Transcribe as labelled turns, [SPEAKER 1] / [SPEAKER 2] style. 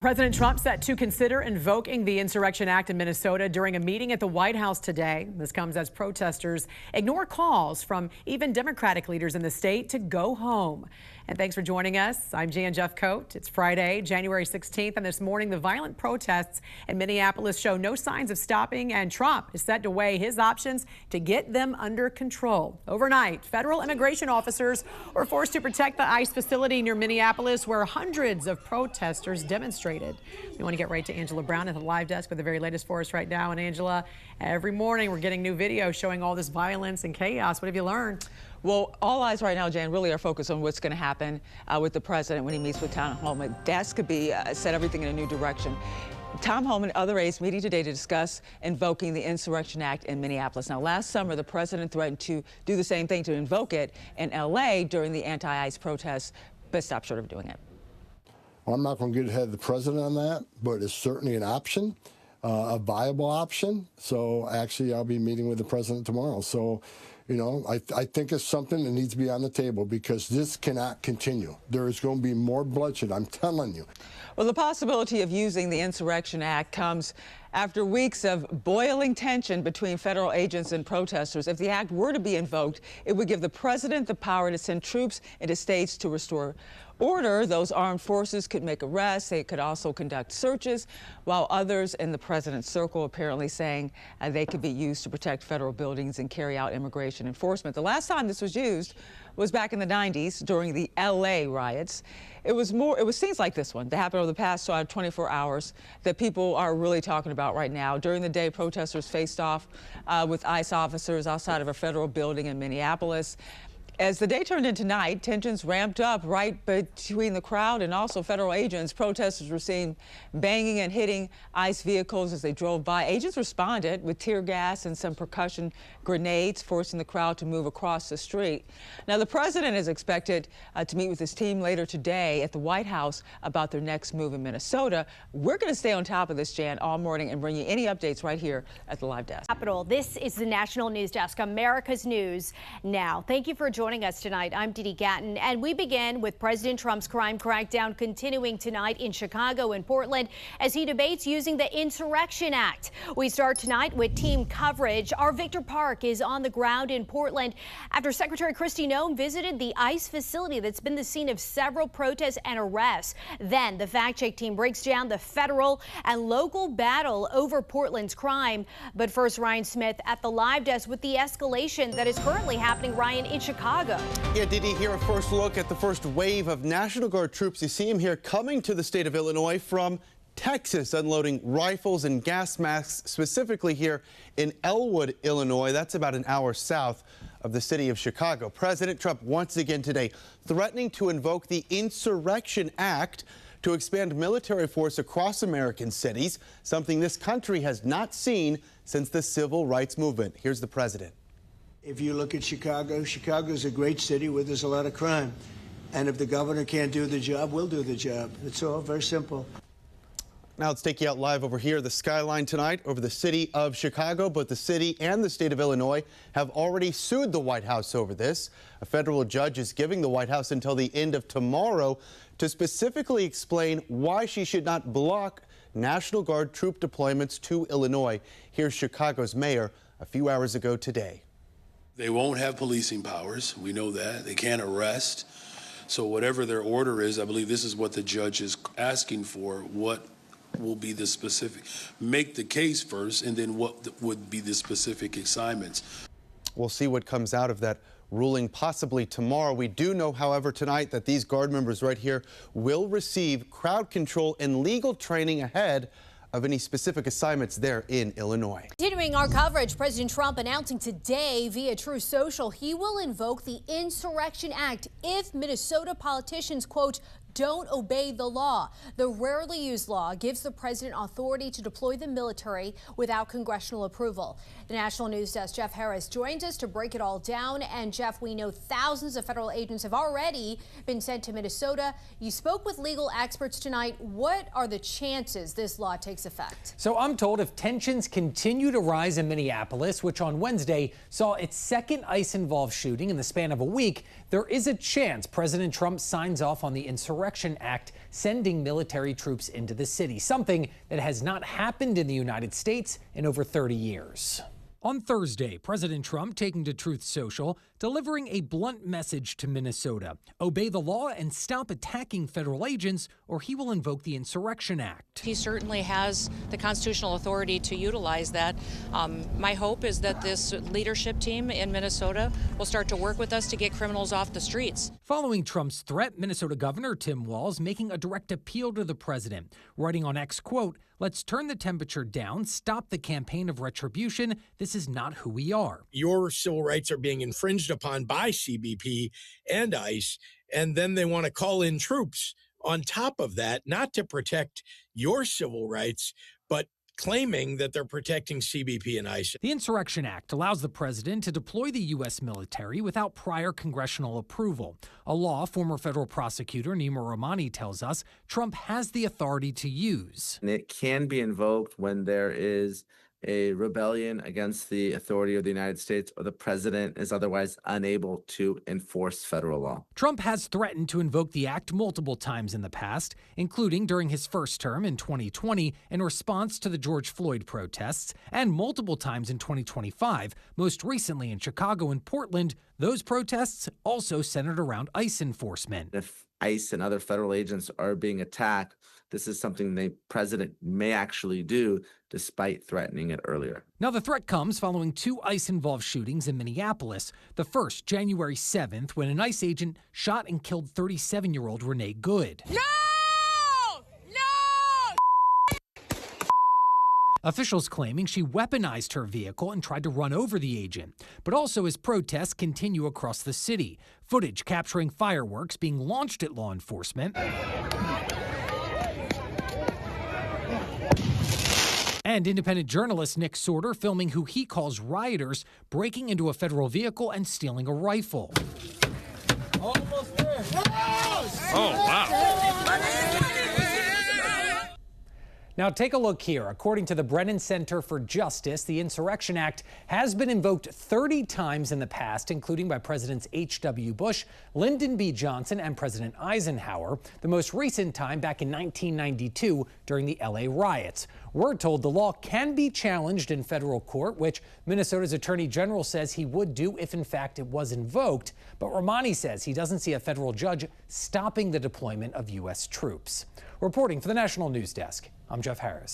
[SPEAKER 1] President Trump set to consider invoking the Insurrection Act in Minnesota during a meeting at the White House today. This comes as protesters ignore calls from even Democratic leaders in the state to go home. And thanks for joining us. I'm Jan Jeffcoat. It's Friday, January 16th, and this morning the violent protests in Minneapolis show no signs of stopping, and Trump is set to weigh his options to get them under control. Overnight, federal immigration officers were forced to protect the ICE facility near Minneapolis, where hundreds of protesters demonstrated. We want to get right to Angela Brown at the live desk with the very latest for us right now. And Angela, every morning we're getting new videos showing all this violence and chaos. What have you learned?
[SPEAKER 2] Well, all eyes right now, Jan, really are focused on what's going to happen with the president when he meets with Tom Homan. That could be set everything in a new direction. Tom Homan and other aides meeting today to discuss invoking the Insurrection Act in Minneapolis. Now, last summer, the president threatened to do the same thing, to invoke it in L.A. during the anti-ICE protests, but stopped short of doing it.
[SPEAKER 3] Well, I'm not going to get ahead of the president on that, but it's certainly an option, a viable option. So actually, I'll be meeting with the president tomorrow. So, you know, I think it's something that needs to be on the table, because this cannot continue. There is going to be more bloodshed, I'm telling you.
[SPEAKER 2] Well, the possibility of using the Insurrection Act comes after weeks of boiling tension between federal agents and protesters. If the act were to be invoked, it would give the president the power to send troops into states to restore order. Those armed forces could make arrests. They could also conduct searches, while others in the president's circle apparently saying they could be used to protect federal buildings and carry out immigration enforcement. The last time this was used was back in the 90s during the L.A. riots. It was scenes like this one that happened over the past 24 hours that people are really talking about right now. During the day, protesters faced off with ICE officers outside of a federal building in Minneapolis. As the day turned into night, tensions ramped up right between the crowd and also federal agents. Protesters were seen banging and hitting ICE vehicles as they drove by. Agents responded with tear gas and some percussion grenades, forcing the crowd to move across the street. Now, the president is expected to meet with his team later today at the White House about their next move in Minnesota. We're going to stay on top of this, Jan, all morning and bring you any updates right here at the live desk.
[SPEAKER 4] This is the National News Desk, America's News Now. Thank you for joining us tonight. I'm Didi Gatton, and we begin with President Trump's crime crackdown continuing tonight in Chicago and Portland as he debates using the Insurrection Act. We start tonight with team coverage. Our Victor Park is on the ground in Portland after Secretary Kristi Noem visited the ICE facility that's been the scene of several protests and arrests. Then the Fact Check team breaks down the federal and local battle over Portland's crime. But first, Ryan Smith at the live desk with the escalation that is currently happening, Ryan, in Chicago.
[SPEAKER 5] Yeah, Didi, here a first look at the first wave of National Guard troops. You see them here coming to the state of Illinois from Texas, unloading rifles and gas masks, specifically here in Elwood, Illinois. That's about an hour south of the city of Chicago. President Trump once again today threatening to invoke the Insurrection Act to expand military force across American cities, something this country has not seen since the civil rights movement. Here's the president.
[SPEAKER 6] If you look at Chicago, Chicago's a great city where there's a lot of crime. And if the governor can't do the job, we'll do the job. It's all very simple.
[SPEAKER 5] Now let's take you out live over here, the skyline tonight over the city of Chicago. But the city and the state of Illinois have already sued the White House over this. A federal judge is giving the White House until the end of tomorrow to specifically explain why she should not block National Guard troop deployments to Illinois. Here's Chicago's mayor a few hours ago today.
[SPEAKER 7] They won't have policing powers. We know that. They can't arrest. So whatever their order is, I believe this is what the judge is asking for. What will be the specific? Make the case first, and then what would be the specific assignments?
[SPEAKER 5] We'll see what comes out of that ruling possibly tomorrow. We do know, however, tonight that these Guard members right here will receive crowd control and legal training ahead of any specific assignments there in Illinois.
[SPEAKER 4] Continuing our coverage, President Trump announcing today via True Social he will invoke the Insurrection Act if Minnesota politicians, quote, don't obey the law. The rarely used law gives the president authority to deploy the military without congressional approval. The National News Desk, Jeff Harris, joins us to break it all down. And Jeff, we know thousands of federal agents have already been sent to Minnesota. You spoke with legal experts tonight. What are the chances this law takes effect?
[SPEAKER 8] So I'm told if tensions continue to rise in Minneapolis, which on Wednesday saw its second ICE-involved shooting in the span of a week, there is a chance President Trump signs off on the insurrection Insurrection Act sending military troops into the city, something that has not happened in the United States in over 30 years. On Thursday, President Trump taking to Truth Social, delivering a blunt message to Minnesota. Obey the law and stop attacking federal agents, or he will invoke the Insurrection Act.
[SPEAKER 9] He certainly has the constitutional authority to utilize that. My hope is that this leadership team in Minnesota will start to work with us to get criminals off the streets.
[SPEAKER 8] Following Trump's threat, Minnesota Governor Tim Walz making a direct appeal to the president, writing on X, quote, "Let's turn the temperature down, stop the campaign of retribution. This is not who we are."
[SPEAKER 10] Your civil rights are being infringed upon by CBP and ICE, and then they want to call in troops on top of that, not to protect your civil rights, but claiming that they're protecting CBP and ICE.
[SPEAKER 8] The Insurrection Act allows the president to deploy the U.S. military without prior congressional approval, a law former federal prosecutor Nima Rahmani tells us Trump has the authority to use.
[SPEAKER 11] And it can be invoked when there is a rebellion against the authority of the United States or the president is otherwise unable to enforce federal law.
[SPEAKER 8] Trump has threatened to invoke the act multiple times in the past, including during his first term in 2020 in response to the George Floyd protests, and multiple times in 2025, most recently in Chicago and Portland. Those protests also centered around ICE enforcement.
[SPEAKER 11] If ICE and other federal agents are being attacked, this is something the president may actually do despite threatening it earlier.
[SPEAKER 8] Now, the threat comes following two ICE-involved shootings in Minneapolis. The first, January 7th, when an ICE agent shot and killed 37-year-old Renee Good.
[SPEAKER 12] No!
[SPEAKER 8] Officials claiming she weaponized her vehicle and tried to run over the agent, but also as protests continue across the city. Footage capturing fireworks being launched at law enforcement. And independent journalist Nick Sorter filming who he calls rioters breaking into a federal vehicle and stealing a rifle.
[SPEAKER 10] Almost there.
[SPEAKER 8] Oh, wow. Now take a look here. According to the Brennan Center for Justice, the Insurrection Act has been invoked 30 times in the past, including by Presidents H.W. Bush, Lyndon B. Johnson, and President Eisenhower. The most recent time back in 1992 during the L.A. riots. We're told the law can be challenged in federal court, which Minnesota's Attorney General says he would do if in fact it was invoked. But Rahmani says he doesn't see a federal judge stopping the deployment of U.S. troops. Reporting for the National News Desk, I'm Jeff Harris.